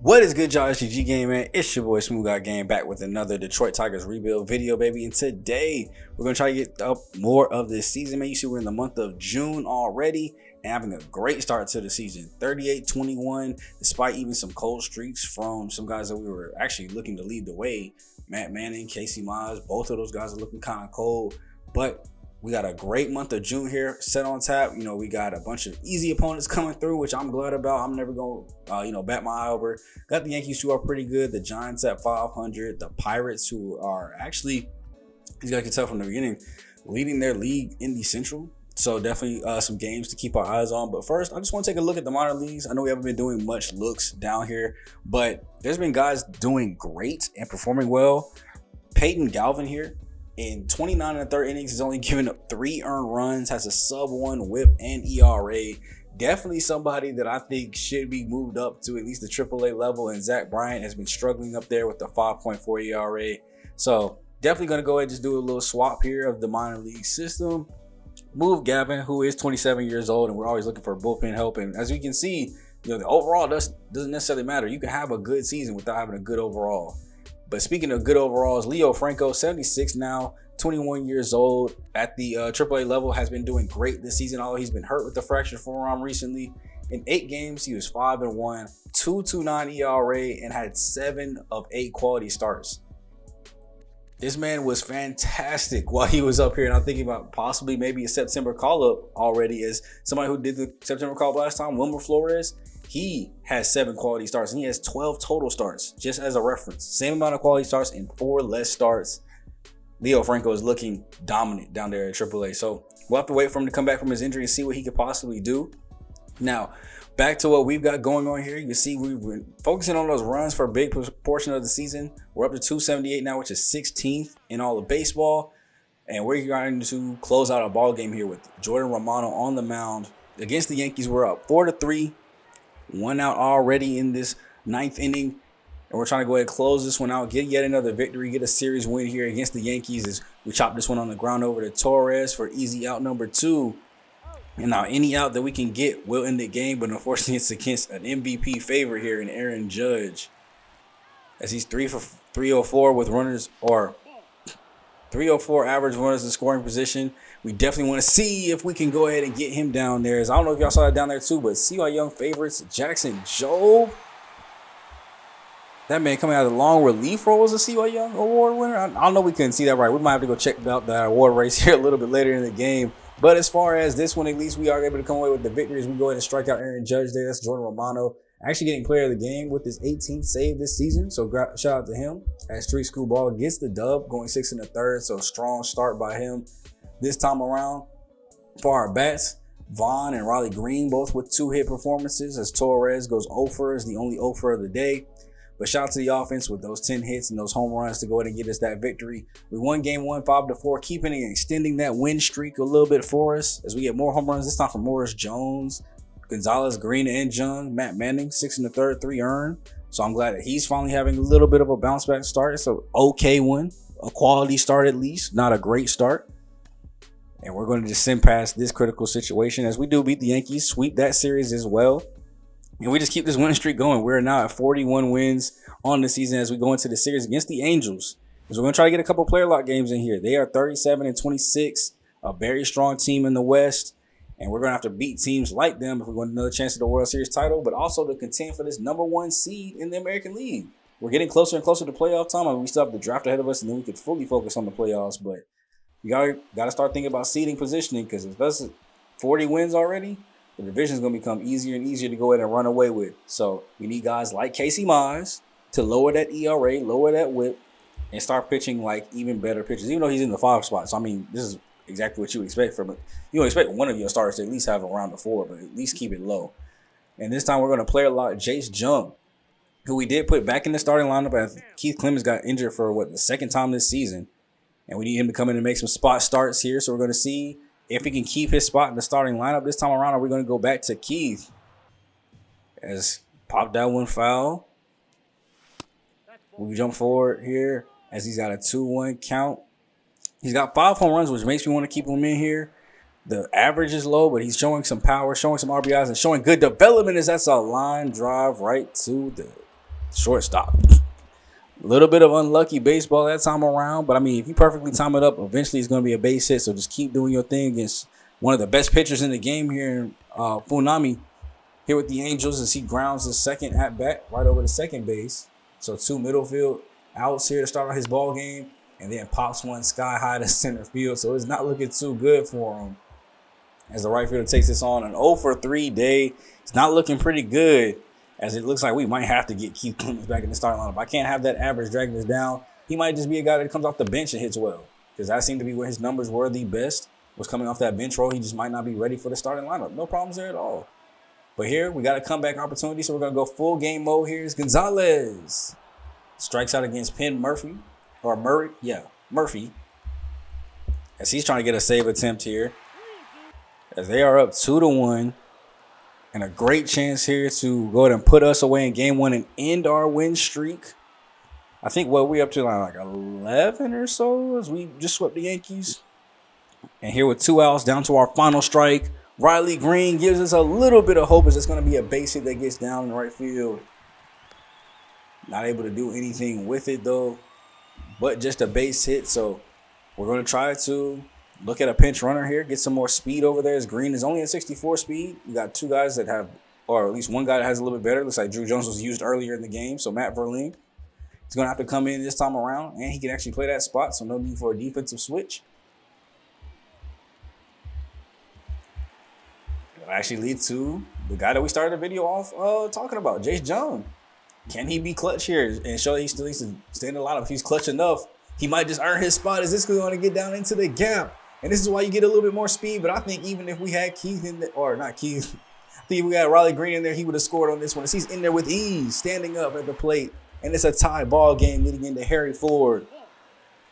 What is good, y'all? It's your G Game, man. It's your boy SmooveGotGame back with another Detroit Tigers rebuild video, baby. And today we're gonna try to get up more of this season, man. You see, we're in the month of June already and having a great start to the season. 38-21, despite even some cold streaks from some guys that we were actually looking to lead the way. Matt Manning, Casey Mize, both of those guys are looking kind of cold, but we got a great month of June here set on tap. You know, we got a bunch of easy opponents coming through, which I'm glad about. I'm never going to, bat my eye over. Got the Yankees, who are pretty good. The Giants at 500. The Pirates, who are actually, as you can tell from the beginning, leading their league in the Central. So definitely some games to keep our eyes on. But first, I just want to take a look at the minor leagues. I know we haven't been doing much looks down here, but there's been guys doing great and performing well. Peyton Galvin here, in 29 and a third innings, he's only given up 3 earned runs, has a sub-1 whip and ERA. Definitely somebody that I think should be moved up to at least the AAA level. And Zach Bryant has been struggling up there with the 5.4 ERA. So definitely going to go ahead and just do a little swap here of the minor league system. Move Gavin, who is 27 years old, and we're always looking for bullpen help. And as you can see, the overall doesn't necessarily matter. You can have a good season without having a good overall. But speaking of good overalls, Leo Franco, 76 now, 21 years old, at the AAA level, has been doing great this season, although he's been hurt with the fractured forearm recently. In 8 games, he was 5-1, 2.29 ERA, and had 7 of 8 quality starts. This man was fantastic while he was up here, and I'm thinking about possibly maybe a September call-up already. As somebody who did the September call-up last time, Wilmer Flores, he has 7 quality starts, and he has 12 total starts, just as a reference. Same amount of quality starts and 4 less starts. Leo Franco is looking dominant down there at AAA. So we'll have to wait for him to come back from his injury and see what he could possibly do. Now, back to what we've got going on here. You can see we've been focusing on those runs for a big portion of the season. We're up to 278 now, which is 16th in all of baseball. And we're going to close out a ball game here with Jordan Romano on the mound. Against the Yankees, we're up 4-3. 1 out already in this 9th inning. And we're trying to go ahead and close this one out, get yet another victory, get a series win here against the Yankees as we chop this one on the ground over to Torres for easy out number 2. And now any out that we can get will end the game, but unfortunately it's against an MVP favorite here in Aaron Judge, as he's 3 for 304 with runners, or 304 average runners in scoring position. We definitely want to see if we can go ahead and get him down there. As I don't know if y'all saw that down there too, but see our young favorites, Jackson Jobe. That man coming out of the long relief role was a CY Young award winner. I don't know, we couldn't see that right. We might have to go check out that award race here a little bit later in the game. But as far as this one, at least we are able to come away with the victory as we go ahead and strike out Aaron Judge there. That's Jordan Romano, actually getting player of the game with his 18th save this season. So shout out to him. As Street School Ball gets the dub, going 6 1/3. So strong start by him this time around. For our bats, Vaughn and Riley Green both with 2-hit performances, as Torres goes 0 for, is the only 0 for of the day. But shout out to the offense with those 10 hits and those home runs to go ahead and get us that victory. We won game 1 5-4, keeping and extending that win streak a little bit for us as we get more home runs, this time from Morris Jones, Gonzalez, Green, and Jung. Matt Manning, 6 1/3, 3 earned. So I'm glad that he's finally having a little bit of a bounce back start. It's an okay one, a quality start at least, not a great start. And we're going to just send past this critical situation as we do beat the Yankees, sweep that series as well. And we just keep this winning streak going. We're now at 41 wins on the season as we go into the series against the Angels. So we're going to try to get a couple player lock games in here. They are 37-26, a very strong team in the West. And we're going to have to beat teams like them if we want another chance at the World Series title, but also to contend for this #1 seed in the American League. We're getting closer and closer to playoff time. I mean, we still have the draft ahead of us, and then we could fully focus on the playoffs. But you got to start thinking about seeding positioning, because if that's 40 wins already, the division is going to become easier and easier to go ahead and run away with. So we need guys like Casey Mize to lower that ERA, lower that whip, and start pitching like even better pitches, even though he's in the 5 spot. So, I mean, this is exactly what you expect from it. You don't expect one of your starters to at least have around the 4, but at least keep it low. And this time we're going to play a lot Jace Jung, who we did put back in the starting lineup as Keith Clemens got injured for, the 2nd time this season. And we need him to come in and make some spot starts here. So we're going to see if he can keep his spot in the starting lineup this time around, are we going to go back to Keith? As popped that one foul. We jump forward here as he's got a 2-1 count. He's got 5 home runs, which makes me want to keep him in here. The average is low, but he's showing some power, showing some RBIs, and showing good development as that's a line drive right to the Shortstop. A little bit of unlucky baseball that time around, but I mean, if you perfectly time it up, eventually it's going to be a base hit. So just keep doing your thing against one of the best pitchers in the game here, Funami, here with the Angels, as he grounds his second at bat right over the second base. So 2 middle field outs here to start out his ball game, and then pops one sky high to center field. So it's not looking too good for him as the right fielder takes this on an 0-for-3 day. It's not looking pretty good, as it looks like we might have to get Keith Clemens back in the starting lineup. I can't have that average dragging us down. He might just be a guy that comes off the bench and hits well, because that seemed to be where his numbers were the best, was coming off that bench role. He just might not be ready for the starting lineup. No problems there at all. But here, we got a comeback opportunity, so we're going to go full game mode here. Here's Gonzalez. Strikes out against Murphy, Murphy, as he's trying to get a save attempt here, as they are up 2-1. And a great chance here to go ahead and put us away in game 1 and end our win streak. I think what we up to like 11 or so as we just swept the Yankees. And here with 2 outs down to our final strike, Riley Green gives us a little bit of hope as it's going to be a base hit that gets down in right field. Not able to do anything with it though, but just a base hit. So we're going to try to look at a pinch runner here, get some more speed over there, as Green is only at 64 speed. We got 2 guys that have, or at least one guy that has a little bit better. Looks like Drew Jones was used earlier in the game. So Matt Verlaine is going to have to come in this time around, and he can actually play that spot. So no need for a defensive switch. It'll actually lead to the guy that we started the video off talking about, Jace Jung. Can he be clutch here and show that he still needs to stay in the lineup? If he's clutch enough, he might just earn his spot. Is this going to get down into the gap? And this is why you get a little bit more speed. But I think even if we had Keith in there, or not Keith, I think if we had Riley Green in there, he would have scored on this one. As he's in there with ease, standing up at the plate. And it's a tie ball game leading into Harry Ford,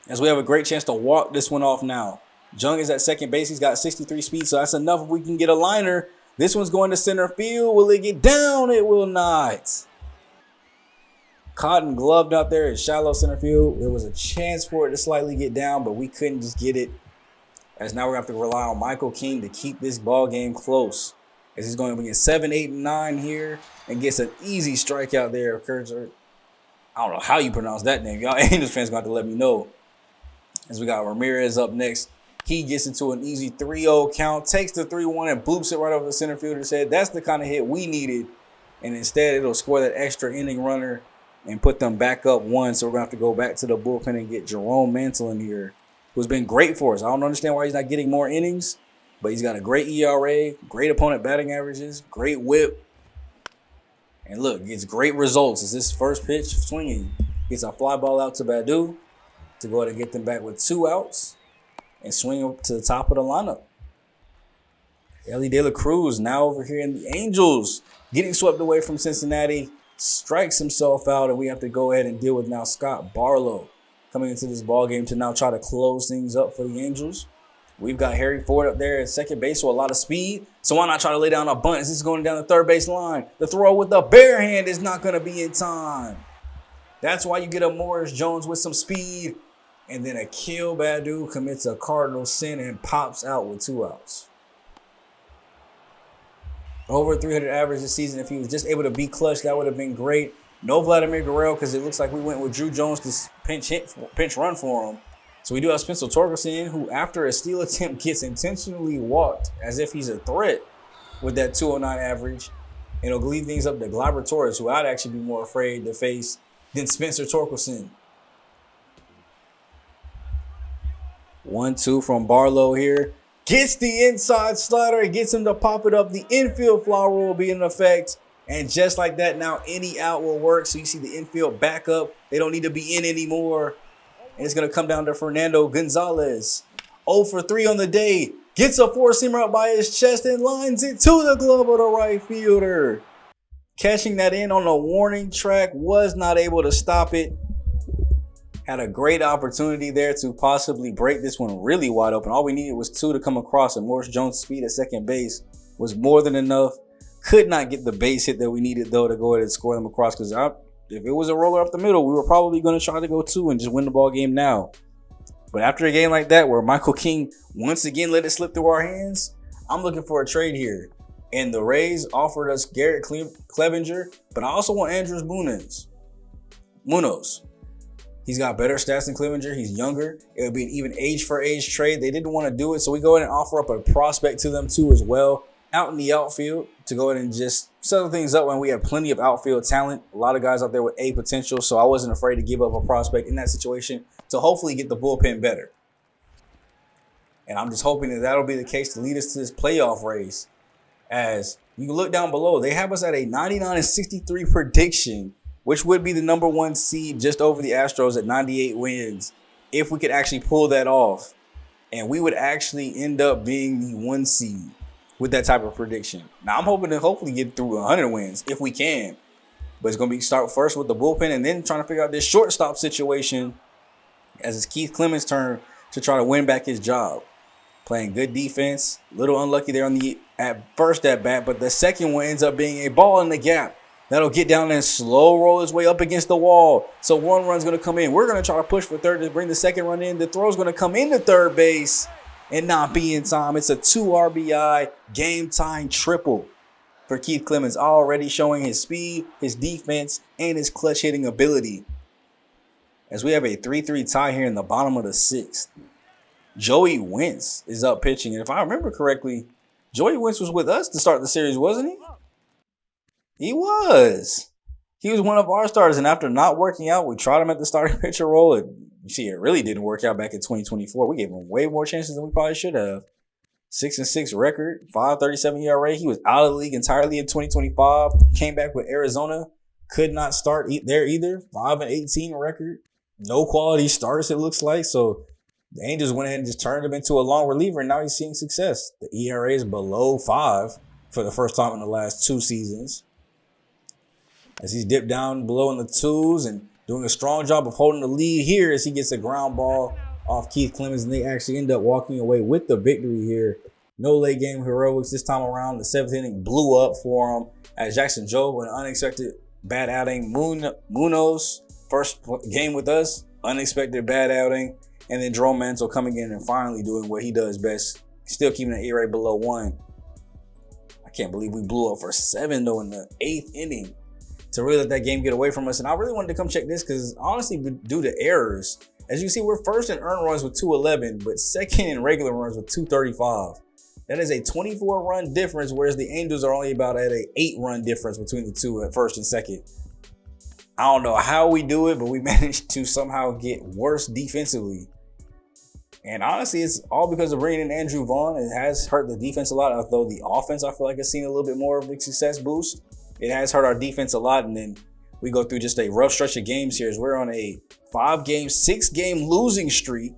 as we have a great chance to walk this one off now. Jung is at second base. He's got 63 speed, so that's enough if we can get a liner. This one's going to center field. Will it get down? It will not. Cotton gloved out there in shallow center field. There was a chance for it to slightly get down, but we couldn't just get it. As now we're going to have to rely on Michael King to keep this ball game close, as he's going to be in 7, 8, and 9 here and gets an easy strikeout there. I don't know how you pronounce that name. Y'all Angels fans going to have to let me know. As we got Ramirez up next. He gets into an easy 3-0 count, takes the 3-1 and boops it right over the center fielder's head. That's the kind of hit we needed. And instead, it'll score that extra inning runner and put them back up 1. So we're going to have to go back to the bullpen and get Jerome Mantle in here, who's been great for us. I don't understand why he's not getting more innings, but he's got a great ERA, great opponent batting averages, great whip. And look, gets great results as this first pitch swinging gets a fly ball out to Badu to go ahead and get them back with 2 outs and swing up to the top of the lineup. Ellie De La Cruz now over here in the Angels, getting swept away from Cincinnati, strikes himself out, and we have to go ahead and deal with now Scott Barlow coming into this ball game to now try to close things up for the Angels. We've got Harry Ford up there at second base, so a lot of speed. So why not try to lay down a bunt as this is going down the third base line? The throw with the bare hand is not going to be in time. That's why you get a Morris Jones with some speed. And then Akil Badu commits a cardinal sin and pops out with 2 outs. Over 300 average this season. If he was just able to be clutch, that would have been great. No Vladimir Guerrero, because it looks like we went with Drew Jones to pinch run for him. So we do have Spencer Torkelson, who after a steal attempt gets intentionally walked as if he's a threat with that 209 average. And it'll leave things up to Gleyber Torres, who I'd actually be more afraid to face than Spencer Torkelson. 1-2 from Barlow here. Gets the inside slider and gets him to pop it up. The infield flower will be in effect. And just like that, now any out will work. So you see the infield back up. They don't need to be in anymore. And it's going to come down to Fernando Gonzalez. 0 for 3 on the day. Gets a 4-seamer up by his chest and lines it to the glove of the right fielder. Catching that in on a warning track, was not able to stop it. Had a great opportunity there to possibly break this one really wide open. All we needed was 2 to come across, and Morris Jones' speed at second base was more than enough. Could not get the base hit that we needed, though, to go ahead and score them across, because if it was a roller up the middle, we were probably going to try to go 2 and just win the ball game now. But after a game like that, where Michael King once again let it slip through our hands, I'm looking for a trade here. And the Rays offered us Garrett Clevinger, but I also want Andres Boonens. Munoz. He's got better stats than Clevenger. He's younger. It would be an even age for age trade. They didn't want to do it, so we go ahead and offer up a prospect to them too as well, out in the outfield, to go ahead and just settle things up when we have plenty of outfield talent. A lot of guys out there with A potential, so I wasn't afraid to give up a prospect in that situation to hopefully get the bullpen better. And I'm just hoping that that'll be the case to lead us to this playoff race. As you can look down below, they have us at a 99-63 prediction, which would be the #1 seed just over the Astros at 98 wins, if we could actually pull that off. And we would actually end up being the 1 seed with that type of prediction. Now, I'm hoping to hopefully get through 100 wins if we can. But it's going to be start first with the bullpen and then trying to figure out this shortstop situation, as it's Keith Clemens' turn to try to win back his job. Playing good defense, a little unlucky there on the first at bat, but the second one ends up being a ball in the gap. That'll get down and slow roll his way up against the wall. So 1 run's going to come in. We're going to try to push for third to bring the second run in. The throw's going to come into third base and not be in time. It's a 2 RBI game-tying triple for Keith Clemens, already showing his speed, his defense, and his clutch hitting ability. As we have a 3-3 tie here in the bottom of the 6th. Joey Wentz is up pitching. And if I remember correctly, Joey Wentz was with us to start the series, wasn't he? He was. He was one of our starters, and after not working out, we tried him at the starting pitcher role. And you see, it really didn't work out back in 2024. We gave him way more chances than we probably should have. 6-6 record, 5.37 ERA. He was out of the league entirely in 2025. Came back with Arizona. Could not start there either. 5-18 record. No quality starts, it looks like. So the Angels went ahead and just turned him into a long reliever, and now he's seeing success. The ERA is below 5 for the first time in the last 2 seasons. As he's dipped down below in the 2s and doing a strong job of holding the lead here as he gets a ground ball off Keith Clemens, and they actually end up walking away with the victory here. No late game heroics this time around. The 7th inning blew up for him as Jackson Jobe, an unexpected bad outing. Munoz, first game with us, unexpected bad outing. And then Jerome Mantle coming in and finally doing what he does best, still keeping the ERA below 1. I can't believe we blew up for 7 though in the 8th inning to really let that game get away from us. And I really wanted to come check this because honestly, due to errors, as you see, we're first in earned runs with 211, but second in regular runs with 235. That is a 24-run difference, whereas the Angels are only about at a 8-run difference between the two at first and second. I don't know how we do it, but we managed to somehow get worse defensively. And honestly, it's all because of bringing in Andrew Vaughn. It has hurt the defense a lot, although the offense, I feel like, has seen a little bit more of a success boost. It has hurt our defense a lot, and then we go through just a rough stretch of games here as we're on a 5-game, 6-game losing streak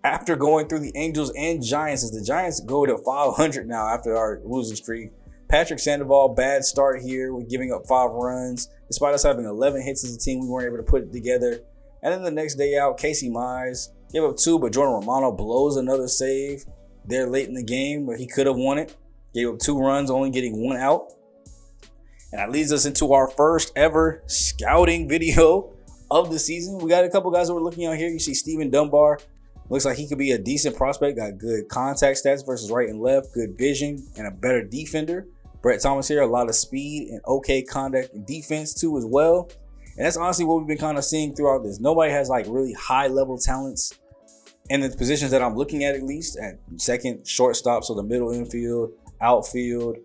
after going through the Angels and Giants, as the Giants go to 500 now after our losing streak. Patrick Sandoval, bad start here with giving up 5 runs. Despite us having 11 hits as a team, we weren't able to put it together. And then the next day out, Casey Mize gave up 2, but Jordan Romano blows another save there late in the game where he could have won it. Gave up 2 runs, only getting 1 out. And that leads us into our first ever scouting video of the season. We got a couple guys that we're looking at here. You see Steven Dunbar. Looks like he could be a decent prospect. Got good contact stats versus right and left. Good vision and a better defender. Brett Thomas here, a lot of speed and okay contact and defense too as well. And that's honestly what we've been kind of seeing throughout this. Nobody has like really high level talents in the positions that I'm looking at least. At second, shortstop, so the middle infield, outfield,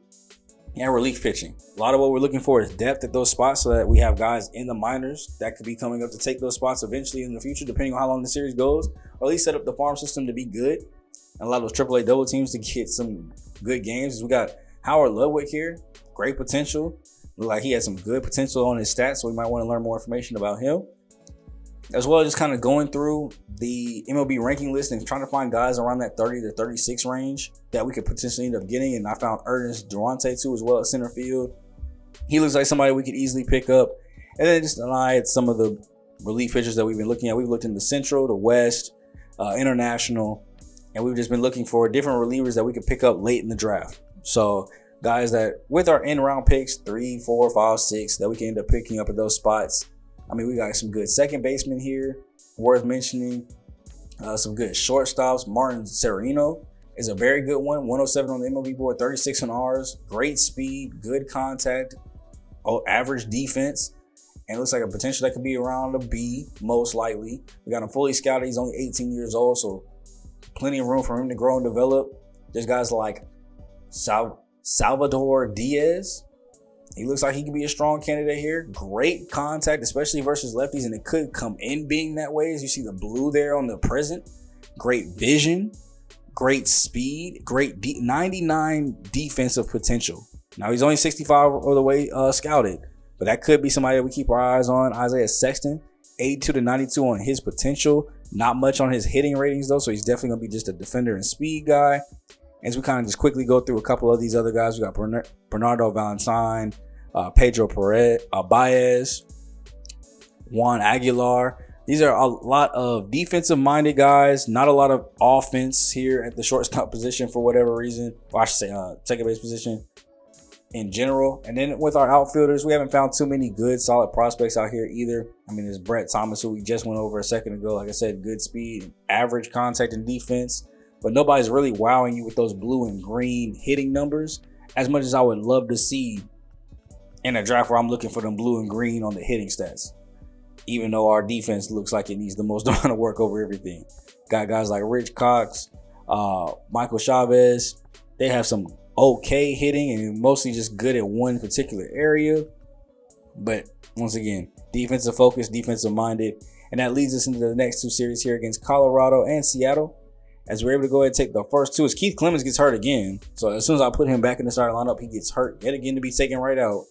and relief pitching. A lot of what we're looking for is depth at those spots so that we have guys in the minors that could be coming up to take those spots eventually in the future, depending on how long the series goes, or at least set up the farm system to be good. And a lot of those AAA double teams to get some good games. We got Howard Ludwig here, great potential. Looked like he had some good potential on his stats, so we might want to learn more information about him. As well as just kind of going through the MLB ranking list and trying to find guys around that 30 to 36 range that we could potentially end up getting. And I found Ernest Durante too as well at center field. He looks like somebody we could easily pick up. And then just an eye at some of the relief pitchers that we've been looking at. We've looked in the Central, the West, International, and we've just been looking for different relievers that we could pick up late in the draft. So guys that with our in-round picks, 3, 4, 5, 6, that we can end up picking up at those spots. I mean, we got some good second basemen here, worth mentioning. Some good shortstops. Martin Sereno is a very good one. 107 on the MLB board, 36 on ours. Great speed, good contact, average defense. And it looks like a potential that could be around a B, most likely. We got him fully scouted. He's only 18 years old, so plenty of room for him to grow and develop. There's guys like Salvador Diaz. He looks like he could be a strong candidate here. Great contact, especially versus lefties, and it could come in being that way, as you see the blue there on the present. Great vision, great speed, great 99 defensive potential. Now, he's only 65 of the way scouted, but that could be somebody that we keep our eyes on. Isaiah Sexton, 82 to 92 on his potential. Not much on his hitting ratings, though, so he's definitely going to be just a defender and speed guy. As we kind of just quickly go through a couple of these other guys, we got Bernardo Valentine, Pedro Baez, Juan Aguilar. These are a lot of defensive-minded guys, not a lot of offense here at the shortstop position for whatever reason. Well, I should say second base position in general. And then with our outfielders, we haven't found too many good, solid prospects out here either. I mean, there's Brett Thomas, who we just went over a second ago. Like I said, good speed, average contact and defense. But nobody's really wowing you with those blue and green hitting numbers as much as I would love to see in a draft where I'm looking for them blue and green on the hitting stats. Even though our defense looks like it needs the most amount of work over everything. Got guys like Rich Cox, Michael Chavez. They have some okay hitting and mostly just good at one particular area. But once again, defensive focus, defensive minded. And that leads us into the next two series here against Colorado and Seattle. As we're able to go ahead and take the first two, as Keith Clemens gets hurt again. So as soon as I put him back in the starting lineup, he gets hurt yet again to be taken right out.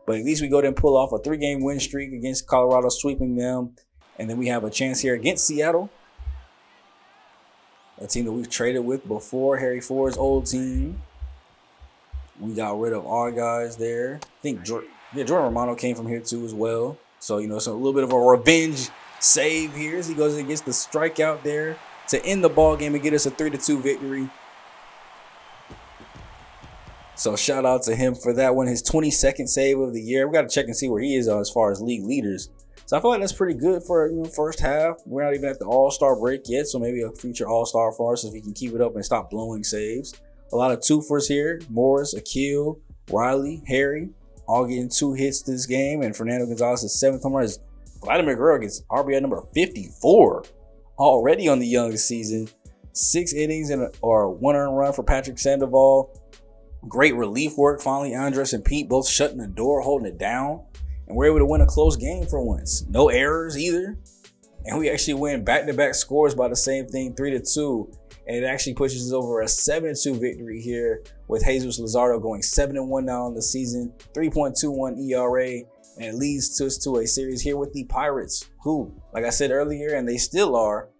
But at least we go ahead and pull off a 3-game win streak against Colorado, sweeping them. And then we have a chance here against Seattle, a team that we've traded with before, Harry Ford's old team. We got rid of our guys there. I think Jordan Romano came from here too as well. So, it's a little bit of a revenge save here as he goes and gets the strikeout there to end the ball game and get us a 3-2 victory. So shout out to him for that one. His 22nd save of the year. We got to check and see where he is as far as league leaders. So I feel like that's pretty good for first half. We're not even at the All-Star break yet, so maybe a future All-Star for us if we can keep it up and stop blowing saves. A lot of twofers here. Morris, Akil, Riley, Harry, all getting 2 hits this game. And Fernando Gonzalez's 7th home run. Is Vladimir Guerrero gets RBI number 54 already on the young season. 6 innings or 1 earned run for Patrick Sandoval. Great relief work. Finally, Andres and Pete both shutting the door, holding it down. And we're able to win a close game for once. No errors either. And we actually win back-to-back scores by the same thing, 3-2. And it actually pushes us over a 7-2 victory here with Jesus Luzardo going 7-1 now on the season, 3.21 ERA. And it leads us to a series here with the Pirates, who, like I said earlier, and they still are.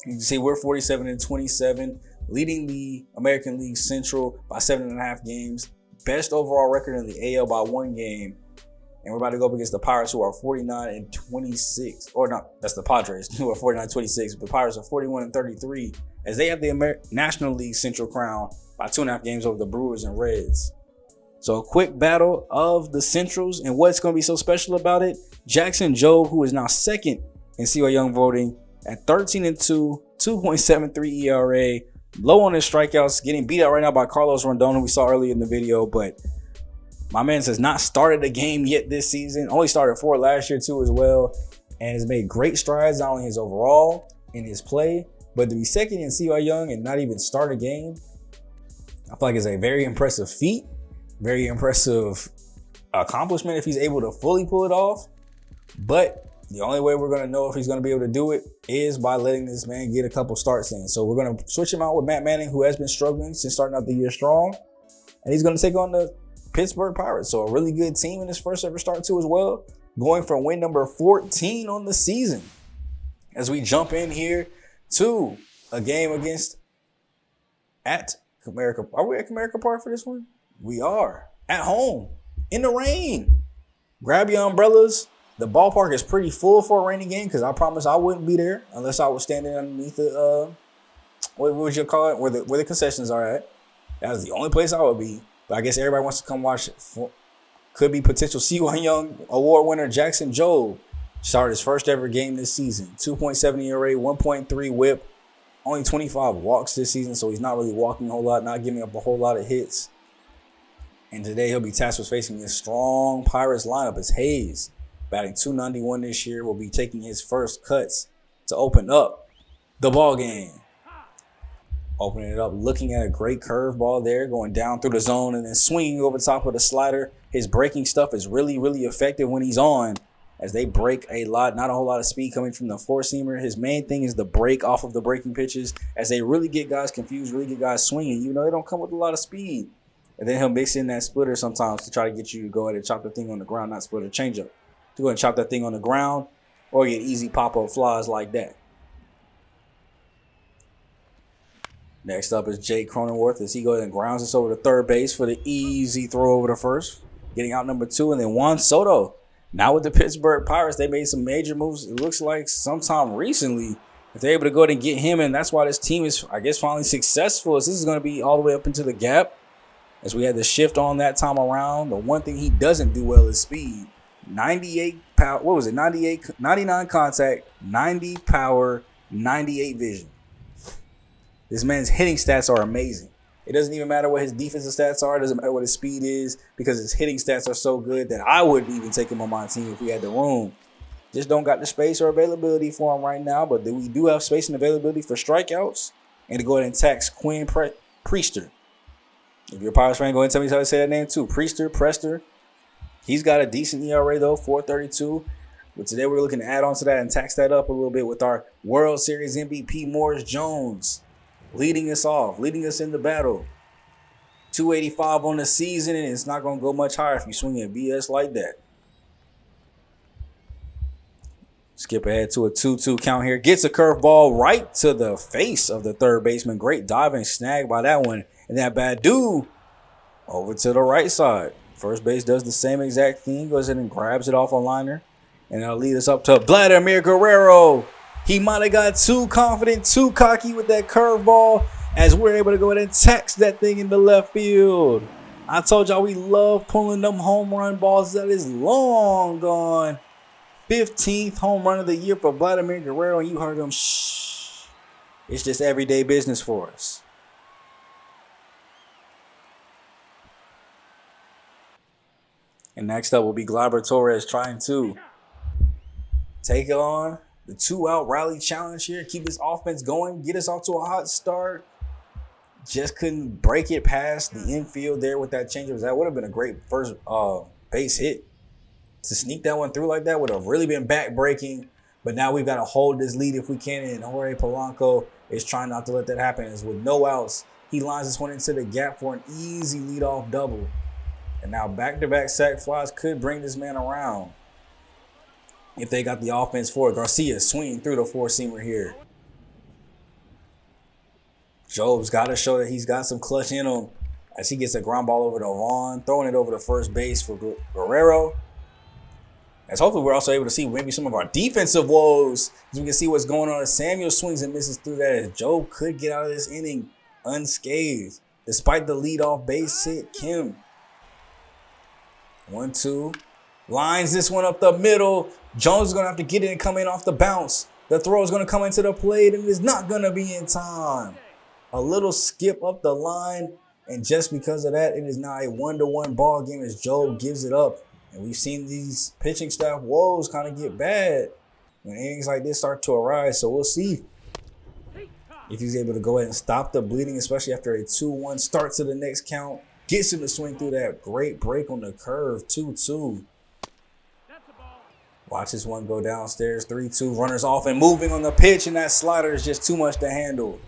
You can see we're 47-27, leading the American League Central by 7.5 games. Best overall record in the AL by 1 game. And we're about to go up against the Pirates, who are 49-26. Or no, that's the Padres, who are 49-26. The Pirates are 41-33, as they have the National League Central crown by 2.5 games over the Brewers and Reds. So a quick battle of the Centrals, and what's going to be so special about it? Jackson Jobe, who is now second in Cy Young voting at 13-2, 2.73 ERA, low on his strikeouts, getting beat out right now by Carlos Rondon, who we saw earlier in the video, but my man has not started a game yet this season. Only started 4 last year too as well, and has made great strides not only his overall in his play, but to be second in Cy Young and not even start a game, I feel like it's a very impressive feat, very impressive accomplishment if he's able to fully pull it off. But the only way we're going to know if he's going to be able to do it is by letting this man get a couple starts in. So we're going to switch him out with Matt Manning, who has been struggling since starting out the year strong, and he's going to take on the Pittsburgh Pirates. So a really good team in his first ever start too as well, going for win number 14 on the season. As we jump in here to a game at Comerica. Are we at Comerica Park for this one? We are at home in the rain. Grab your umbrellas. The ballpark is pretty full for a rainy game, because I promise I wouldn't be there unless I was standing underneath the what would you call it, where the concessions are at. That was the only place I would be. But I guess everybody wants to come watch it. Could be potential Cy Young award winner Jackson Jobe started his first ever game this season. 2.7 ERA, 1.3 whip, only 25 walks this season, so he's not really walking a whole lot, not giving up a whole lot of hits. And today he'll be tasked with facing this strong Pirates lineup. It's Hayes, batting .291 this year, will be taking his first cuts to open up the ball game. Opening it up, looking at a great curveball there, going down through the zone and then swinging over top of the slider. His breaking stuff is really, really effective when he's on, as they break a lot. Not a whole lot of speed coming from the four-seamer. His main thing is the break off of the breaking pitches, as they really get guys confused, really get guys swinging. You know, they don't come with a lot of speed. And then he'll mix in that splitter sometimes to try to get you to go ahead and chop the thing on the ground, not splitter, changeup. To go ahead and chop that thing on the ground or get easy pop-up flies like that. Next up is Jake Cronenworth as he goes and grounds us over to third base for the easy throw over to first. Getting out number 2, and then Juan Soto. Now with the Pittsburgh Pirates, they made some major moves. It looks like sometime recently, if they're able to go ahead and get him, and that's why this team is, I guess, finally successful. As this is going to be all the way up into the gap. As we had the shift on that time around, the one thing he doesn't do well is speed. 98 power, 99 contact, 90 power, 98 vision. This man's hitting stats are amazing. It doesn't even matter what his defensive stats are. It doesn't matter what his speed is, because his hitting stats are so good that I wouldn't even take him on my team if we had the room. Just don't got the space or availability for him right now, but we do have space and availability for strikeouts. And to go ahead and tax Quinn Priester. If you're a Pirates fan, go ahead and tell me how to say that name too. Prester. He's got a decent ERA though, 4.32. But today we're looking to add on to that and tax that up a little bit with our World Series MVP Morris Jones leading us off, leading us in the battle. 285 on the season, and it's not going to go much higher if you swing at BS like that. Skip ahead to a 2-2 count here. Gets a curveball right to the face of the third baseman. Great diving snag by that one. And that Badu over to the right side. First base does the same exact thing. Goes in and grabs it off a liner. And that'll lead us up to Vladimir Guerrero. He might have got too confident, too cocky with that curveball, as we're able to go ahead and tax that thing into left field. I told y'all we love pulling them home run balls. That is long gone. 15th home run of the year for Vladimir Guerrero. And you heard him, shh. It's just everyday business for us. And next up will be Gleyber Torres trying to take on the 2-out rally challenge here. Keep this offense going. Get us off to a hot start. Just couldn't break it past the infield there with that changeup. That would have been a great first base hit. To sneak that one through like that would have really been back-breaking. But now we've got to hold this lead if we can. And Jorge Polanco is trying not to let that happen. As with no outs, he lines this one into the gap for an easy leadoff double. And now back-to-back sac flies could bring this man around if they got the offense for it. Garcia swinging through the four-seamer here. Job's got to show that he's got some clutch in him as he gets a ground ball over to Vaughn, throwing it over to first base for Guerrero. As hopefully we're also able to see maybe some of our defensive woes, as we can see what's going on as Samuel swings and misses through that, as Job could get out of this inning unscathed despite the leadoff base hit. Kim 1-2. Lines this one up the middle. Jones is going to have to get in and come in off the bounce. The throw is going to come into the plate, and it's not going to be in time. A little skip up the line, and just because of that, it is now a 1-1 ball game as Joe gives it up. And we've seen these pitching staff woes kind of get bad when innings like this start to arise. So we'll see if he's able to go ahead and stop the bleeding, especially after a 2-1 start to the next count. Gets him to swing through that great break on the curve, 2-2. Watch this one go downstairs, 3-2. Runners off and moving on the pitch, and that slider is just too much to handle.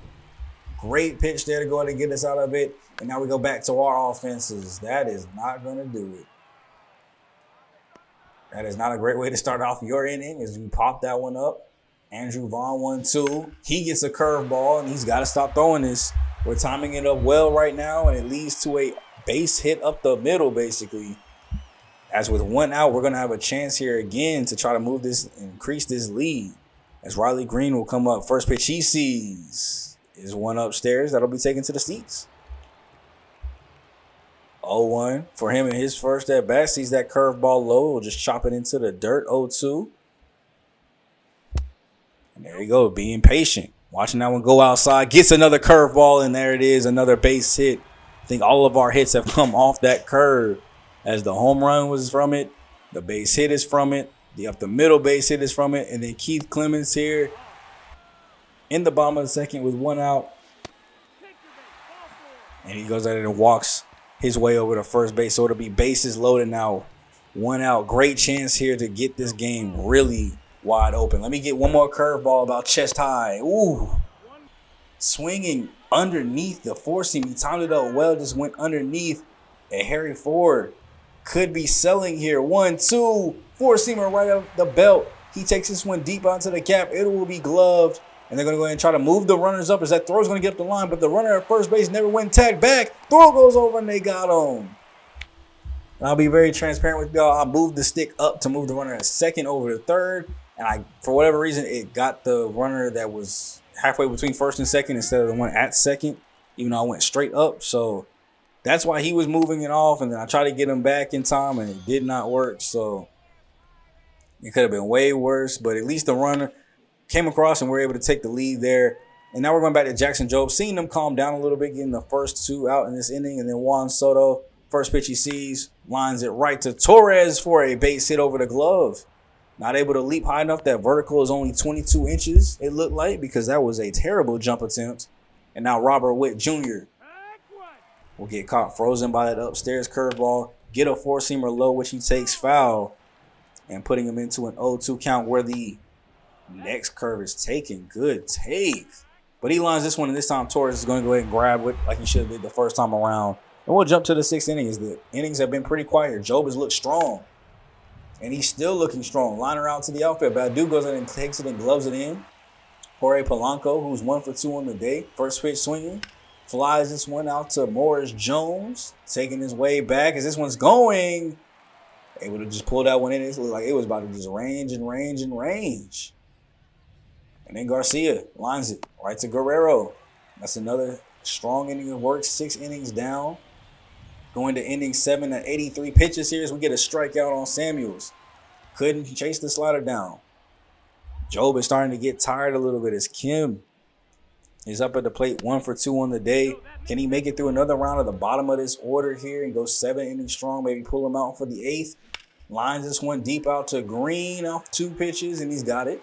Great pitch there to go ahead and get us out of it. And now we go back to our offenses. That is not going to do it. That is not a great way to start off your inning as you pop that one up. Andrew Vaughn 1-2. He gets a curveball, and he's got to stop throwing this. We're timing it up well right now, and it leads to a base hit up the middle, basically. As with 1 out, we're going to have a chance here again to try to move this, increase this lead. As Riley Green will come up. First pitch he sees is one upstairs. That'll be taken to the seats. 0-1 for him in his first at bat. Sees that curveball low. We'll just chop it into the dirt. 0-2. And there you go, being patient. Watching that one go outside. Gets another curveball, and there it is. Another base hit. I think all of our hits have come off that curve. As the home run was from it, the base hit is from it. The up the middle base hit is from it. And then Keith Clemens here in the bottom of the second with 1 out. And he goes out there and walks his way over to first base. So it'll be bases loaded now. 1 out. Great chance here to get this game really wide open. Let me get one more curveball about chest high. Ooh. Swinging underneath the four seam. He timed it up well. Just went underneath. And Harry Ford could be selling here. 1-2. Four-seamer right up the belt. He takes this one deep onto the gap. It will be gloved. And they're going to go ahead and try to move the runners up as that throw's going to get up the line. But the runner at first base never went tagged back. Throw goes over and they got him. And I'll be very transparent with y'all. I moved the stick up to move the runner at second over to third. And for whatever reason, it got the runner that was halfway between first and second instead of the one at second. Even though I went straight up. So that's why he was moving it off. And then I tried to get him back in time and it did not work. So it could have been way worse, but at least the runner came across and we were able to take the lead there. And now we're going back to Jackson Jobe, seeing them calm down a little bit, getting the first 2 out in this inning. And then Juan Soto, first pitch he sees, lines it right to Torres for a base hit over the glove. Not able to leap high enough. That vertical is only 22 inches, it looked like, because that was a terrible jump attempt. And now Robert Witt Jr. will get caught frozen by that upstairs curveball, get a four-seamer low, which he takes foul. And putting him into an 0-2 count where the next curve is taken. Good take. But he lines this one, and this time Torres is going to go ahead and grab it like he should have did the first time around. And we'll jump to the 6th inning. The innings have been pretty quiet here. Jobe has looked strong. And he's still looking strong. Liner out to the outfield. Badu goes in and takes it and gloves it in. Jorge Polanco, who's 1 for 2 on the day. First pitch swinging. Flies this one out to Morris Jones. Taking his way back as this one's going. Able to just pull that one in. It looked like it was about to just range and range and range. And then Garcia lines it right to Guerrero. That's another strong inning of work. 6 innings down. Going to inning 7 at 83 pitches here as we get a strikeout on Samuels. Couldn't chase the slider down. Jobe is starting to get tired a little bit as Kim is up at the plate, 1 for 2 on the day. Can he make it through another round of the bottom of this order here and go 7 innings strong? Maybe pull him out for the 8th. Lines this one deep out to Green off 2 pitches, and he's got it.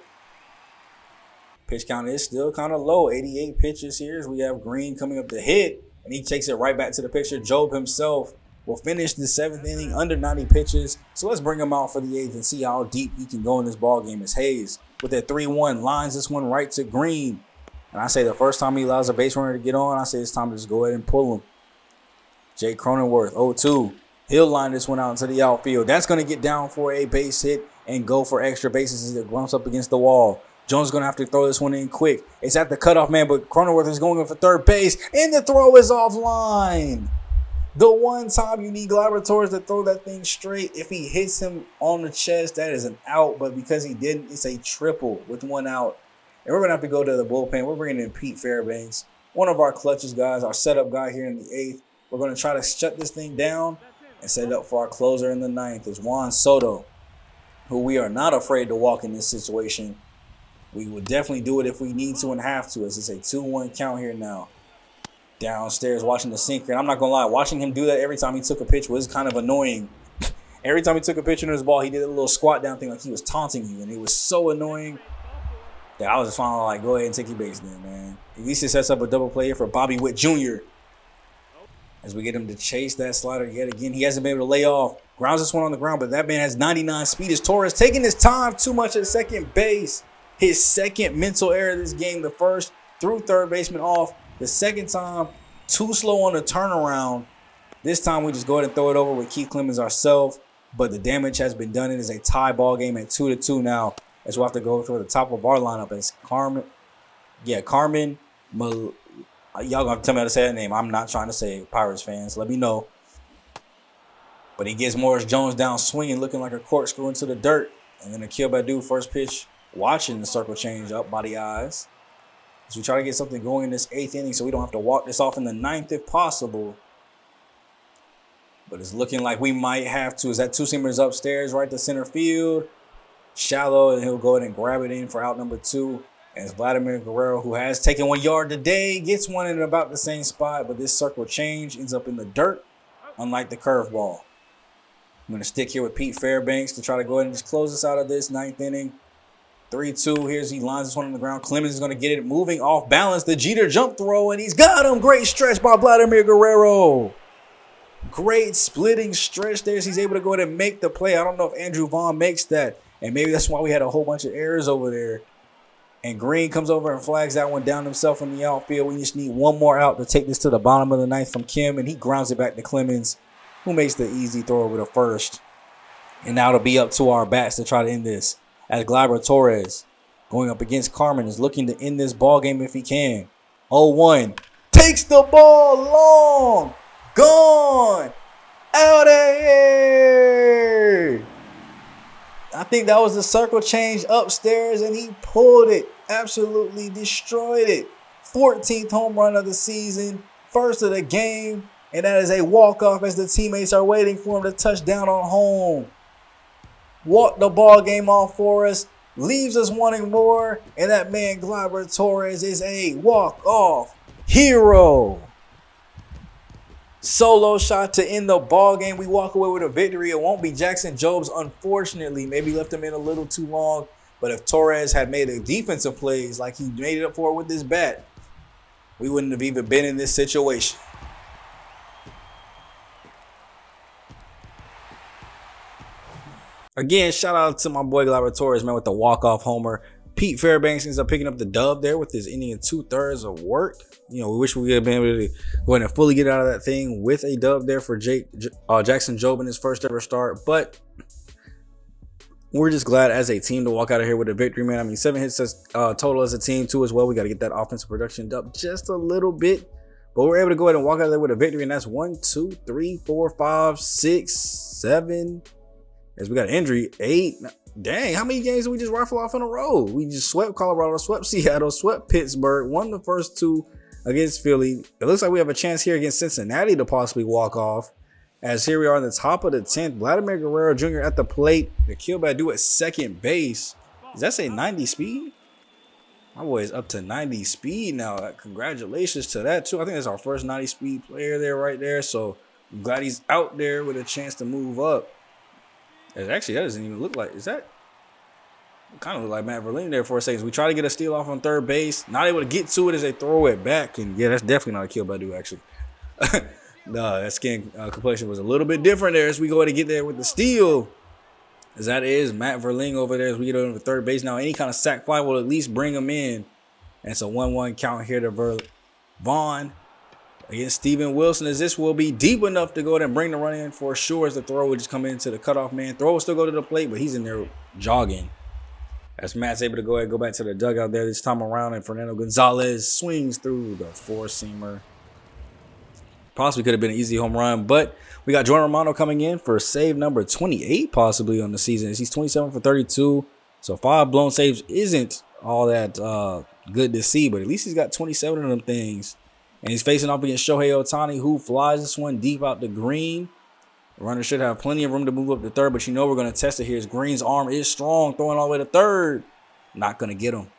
Pitch count is still kind of low, 88 pitches here as we have Green coming up to hit, and he takes it right back to the picture. Jobe himself will finish the 7th inning under 90 pitches. So let's bring him out for the 8th and see how deep he can go in this ball game. As Hayes with that 3-1 lines this one right to Green. And I say the first time he allows a base runner to get on, I say it's time to just go ahead and pull him. Jay Cronenworth, 0-2. He'll line this one out into the outfield. That's going to get down for a base hit and go for extra bases as it bumps up against the wall. Jones is going to have to throw this one in quick. It's at the cutoff man, but Cronenworth is going in for third base, and the throw is offline. The one time you need Laboratories to throw that thing straight. If he hits him on the chest, that is an out, but because he didn't, it's a triple with 1 out. And we're going to have to go to the bullpen. We're bringing in Pete Fairbanks, one of our clutches guys, our setup guy here in the 8th. We're going to try to shut this thing down and set it up for our closer in the 9th. Is Juan Soto, who we are not afraid to walk in this situation. We will definitely do it if we need to and have to, as it's a 2-1 count here now. Downstairs watching the sinker. And I'm not going to lie, watching him do that every time he took a pitch was kind of annoying. Every time he took a pitch in his ball, he did a little squat down thing like he was taunting you. And it was so annoying that I was just finally like, go ahead and take your base then, man. At least it sets up a double play here for Bobby Witt Jr. as we get him to chase that slider yet again. He hasn't been able to lay off. Grounds this one on the ground, but that man has 99 speed. Is Torres taking his time too much at second base. His second mental error of this game. The first threw third baseman off. The second time, too slow on the turnaround. This time we just go ahead and throw it over with Keith Clemens ourselves. But the damage has been done. It is a tie ball game at 2-2 now. As we'll have to go through the top of our lineup. It's Carmen. Yeah, Carmen. Y'all gonna have to tell me how to say that name. I'm not trying to say it. Pirates fans, let me know. But he gets Morris Jones down swinging, looking like a corkscrew into the dirt. And then Akil Badu, first pitch, watching the circle change up by the eyes. So we try to get something going in this 8th inning so we don't have to walk this off in the 9th if possible. But it's looking like we might have to. Is that two-seamer's upstairs right to center field? Shallow, and he'll go ahead and grab it in for out number 2. And it's Vladimir Guerrero, who has taken 1 yard today, gets one in about the same spot, but this circle change ends up in the dirt, unlike the curveball. I'm going to stick here with Pete Fairbanks to try to go ahead and just close us out of this 9th inning. 3-2. Here's he lines this one on the ground. Clemens is going to get it moving off balance. The Jeter jump throw, and he's got him. Great stretch by Vladimir Guerrero. Great splitting stretch there. He's able to go ahead and make the play. I don't know if Andrew Vaughn makes that, and maybe that's why we had a whole bunch of errors over there. And Green comes over and flags that one down himself in the outfield. We just need one more out to take this to the bottom of the 9th from Kim, and he grounds it back to Clemens, who makes the easy throw over to first. And now it'll be up to our bats to try to end this, as Gleyber Torres, going up against Carmen, is looking to end this ball game if he can. 0-1. Takes the ball long. Gone. Out of here. I think that was the circle change upstairs, and he pulled it. Absolutely destroyed it. 14th home run of the season. First of the game. And that is a walk-off as the teammates are waiting for him to touch down on home. Walked the ball game off for us. Leaves us wanting more. And that man, Gleyber Torres, is a walk-off hero. Solo shot to end the ball game. We walk away with a victory. It won't be Jackson Jobs, unfortunately. Maybe left him in a little too long. But if Torres had made the defensive plays like he made it up for with his bat, we wouldn't have even been in this situation. Again, shout out to my boy Gleyber Torres, man, with the walk-off homer. Pete Fairbanks ends up picking up the dub there with his inning and 2/3 of work. You know, we wish we had been able to go ahead and fully get out of that thing with a dub there for Jackson Job in his first ever start. But we're just glad as a team to walk out of here with a victory, man. I mean, 7 hits total as a team, too, as well. We got to get that offensive production up just a little bit. But we're able to go ahead and walk out of there with a victory, and that's 1, 2, 3, 4, 5, 6, 7. As we got an injury, 8. Dang, how many games did we just rifle off in a row? We just swept Colorado, swept Seattle, swept Pittsburgh, won the first 2 against Philly. It looks like we have a chance here against Cincinnati to possibly walk off. As here we are in the top of the 10th. Vladimir Guerrero Jr. at the plate. Nikhil Badu at second base. Does that say 90 speed? My boy is up to 90 speed now. Congratulations to that, too. I think that's our first 90 speed player there right there. So I'm glad he's out there with a chance to move up. Actually, that doesn't even look like, is that? It kind of look like Matt Verlaine there for a second. We try to get a steal off on third base. Not able to get to it as they throw it back. And yeah, that's definitely not a kill Badu, actually. No, that skin complexion was a little bit different there as we go ahead and get there with the steal. As that is Matt Verlaine over there as we get over to third base. Now, any kind of sack fly will at least bring him in. And it's a 1-1 count here to Vaughn against Steven Wilson, as this will be deep enough to go ahead and bring the run in for sure, as the throw would just come into the cutoff man. Throw will still go to the plate, but he's in there jogging. As Matt's able to go ahead and go back to the dugout there this time around, and Fernando Gonzalez swings through the four-seamer. Possibly could have been an easy home run, but we got Jordan Romano coming in for save number 28 possibly on the season. He's 27 for 32, so 5 blown saves isn't all that good to see, but at least he's got 27 of them things. And he's facing off against Shohei Ohtani, who flies this one deep out the green. The runner should have plenty of room to move up to third, but you know we're going to test it here. As Green's arm is strong, throwing all the way to third. Not going to get him.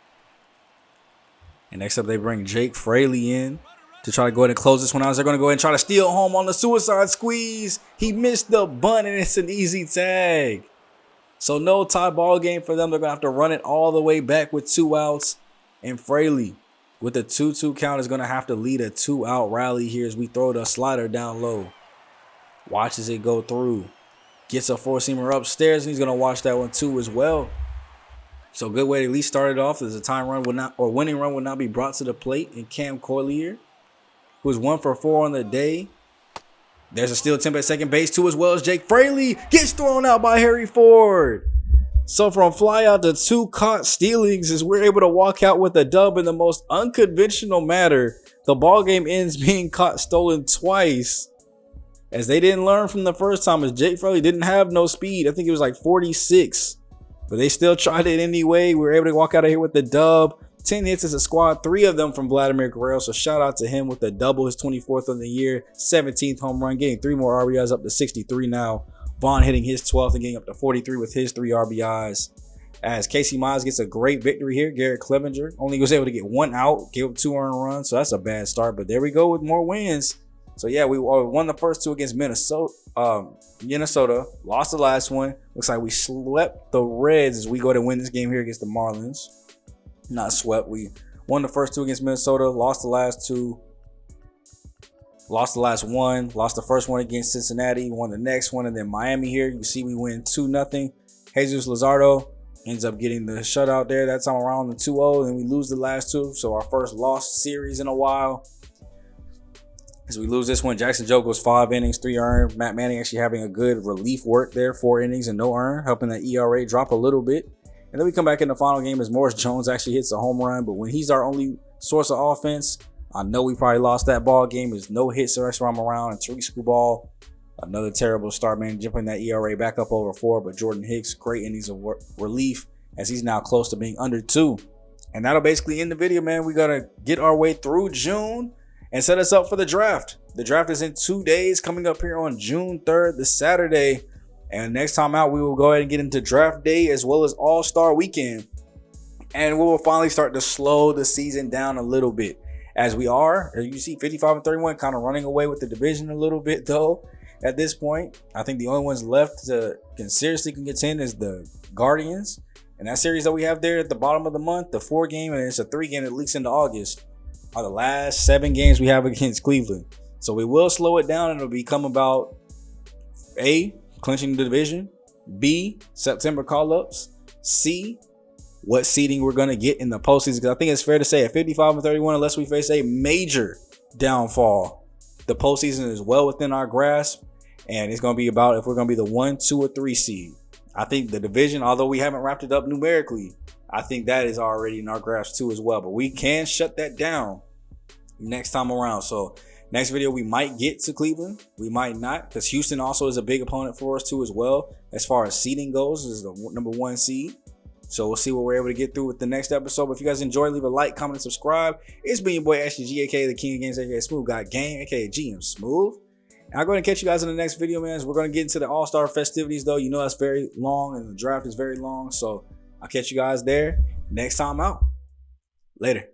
And next up, they bring Jake Fraley in to try to go ahead and close this one out. They're going to go ahead and try to steal home on the suicide squeeze. He missed the bunt, and it's an easy tag. So no tie ball game for them. They're going to have to run it all the way back with 2 outs. And Fraley, with the 2-2 count, is going to have to lead a 2-out rally here as we throw the slider down low. Watches it go through. Gets a 4-seamer upstairs, and he's going to watch that one too as well. So good way to at least start it off. As a time run would not, or winning run would not be brought to the plate. And Cam Collier, who's 1 for 4 on the day. There's a steal attempt at second base too, as well as Jake Fraley gets thrown out by Harry Ford. So from fly out to 2 caught stealings, as we're able to walk out with a dub in the most unconventional manner. The ball game ends being caught stolen twice, as they didn't learn from the first time, as Jake Fraley didn't have no speed. I think it was like 46, but they still tried it anyway. We were able to walk out of here with the dub. 10 hits as a squad, 3 of them from Vladimir Guerrero. So shout out to him with the double, his 24th of the year, 17th home run, getting 3 more RBIs, up to 63 now. Vaughn hitting his 12th and getting up to 43 with his 3 RBIs. As Casey Mize gets a great victory here. Garrett Clevenger only was able to get 1 out, gave up 2 earned runs. So that's a bad start. But there we go with more wins. So yeah, we won the first 2 against Minnesota. Lost the last one. Looks like we swept the Reds as we go to win this game here against the Marlins. Not swept. We won the first 2 against Minnesota. Lost the last 2. Lost the last one. Lost the first one against Cincinnati. Won the next one, and then Miami here. You see we win 2-0. Jesus Luzardo ends up getting the shutout there. That time around the 2-0. Then we lose the last 2. So our first lost series in a while. As we lose this one, Jackson Joe goes 5 innings, 3 earned. Matt Manning actually having a good relief work there, 4 innings and no earn, helping that ERA drop a little bit. And then we come back in the final game as Morris Jones actually hits a home run. But when he's our only source of offense, I know we probably lost that ball game. There's no hits the rest of them around. And Tariq Skubal, another terrible start, man, jumping that ERA back up over 4. But Jordan Hicks, great innings of relief as he's now close to being under 2. And that'll basically end the video, man. We got to get our way through June and set us up for the draft. The draft is in 2 days, coming up here on June 3rd, this Saturday. And next time out, we will go ahead and get into draft day as well as All-Star weekend. And we will finally start to slow the season down a little bit. As we are, as you see, 55-31 kind of running away with the division a little bit, though. At this point, I think the only ones left to seriously contend is the Guardians. And that series that we have there at the bottom of the month, the 4-game, and it's a 3-game that leaks into August, are the last 7 games we have against Cleveland. So we will slow it down and it'll become about A, clinching the division, B, September call-ups, C, what seeding we're going to get in the postseason. Because I think it's fair to say at 55-31, unless we face a major downfall, the postseason is well within our grasp. And it's going to be about if we're going to be the 1, 2, or 3 seed. I think the division, although we haven't wrapped it up numerically, I think that is already in our grasp too as well. But we can shut that down next time around. So next video, we might get to Cleveland. We might not, because Houston also is a big opponent for us too as well. As far as seeding goes, this is the number 1 seed. So we'll see what we're able to get through with the next episode. But if you guys enjoy, leave a like, comment, and subscribe. It's been your boy SG, aka the King of Games, aka SmooveGotGame, aka GM Smooth. And I'm going to catch you guys in the next video, man. We're going to get into the All-Star festivities, though. You know that's very long, and the draft is very long. So I'll catch you guys there next time out. Later.